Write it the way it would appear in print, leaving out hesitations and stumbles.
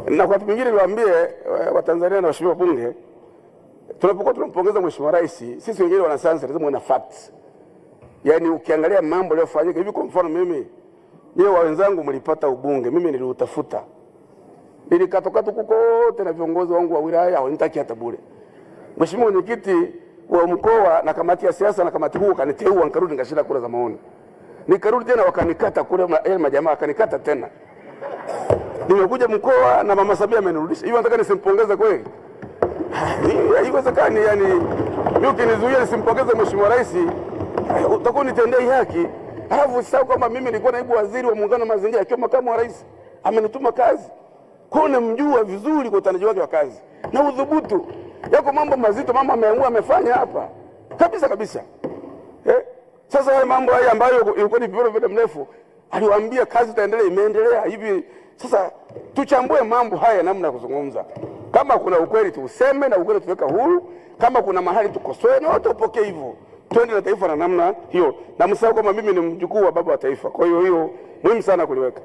Na kwa pengine niwaambie Watanzania na waheshimiwa bunge, tunapokuwa tunampongeza Mheshimiwa Rais, sisi wengine wanasayansi lazima na facts. Yaani ukiangalia mambo yaliyofanyika hivi, kwa mfano mimi, nyewe wenzangu mlipata ubunge, mimi niliutafuta. Nilikatoka tu kote na viongozi wangu wa wilaya hawanitaki hata bure. Mheshimiwa Mwenyekiti wa mkoa na kamati ya siasa na kamati kuu kaniteua, nikarudi nikashinda kura za maoni. Nikarudi tena wakanikata kule majamaa akanikata tena. Nimekuja mkoa na Mama Samia amenirudisha. Hiyo nataka nisimpongeze kweli? Haiwezekani, yani mimi ukinizuia nisimpongeze Mheshimiwa Rais, utakuwa nitendei haki. Alafu sasa kwamba mimi nilikuwa naibu waziri wa muungano wa mazingira akiwa makamu wa rais, amenituma kazi. Kwa nini mjua vizuri kwa utendaji wake wa kazi na udhubutu. Yako mambo mazito mama ameamua amefanya hapa. Kabisa. Sasa haya mambo haya ambayo ilikuwa ni viporo vile mrefu, aliwaambia kazi itaendelea, imeendelea hivi. Sasa tuchambue mambo haya namna ya kuzungumza. Kama kuna ukweli tuuseme na ukweli tuweka huru, kama kuna mahali tukosoe na watu wapokee hivyo. Twende na taifa na namna hiyo. Na msahau kama mimi ni mjukuu wa baba wa taifa. Kwa hiyo muhimu sana kuliweka.